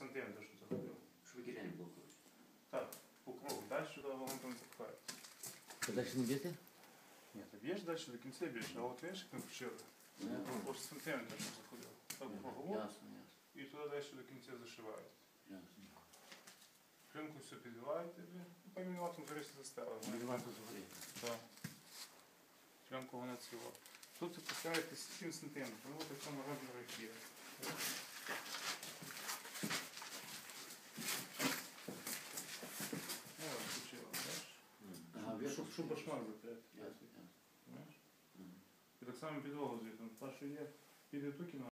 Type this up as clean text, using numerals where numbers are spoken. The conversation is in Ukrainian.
сантиметрів, щоб заходило. Щоб кирень було, коротше. Так, по кругу. Далі сюди воно там запхає. Що далі не б'єте? Ні, ти б'єш далі, до кінця б'єш, а от видиш, як ми вчили. По сантиметрів, щоб заходило. Так, кругово. Ясно. І туди далі до кінця зашиваєте. Ясно. Клинку все підливаєте, по мініматому корисно заставили. Виливати згорі. Так. Клянку вона ціла. Тут ви поставите 7 см, тому в такому розмірі є. Ну, ось включила, бачиш? Щоб башмак закрити. Ясно. І так само підлогу звідти. Та, що є, піде ту кімнату.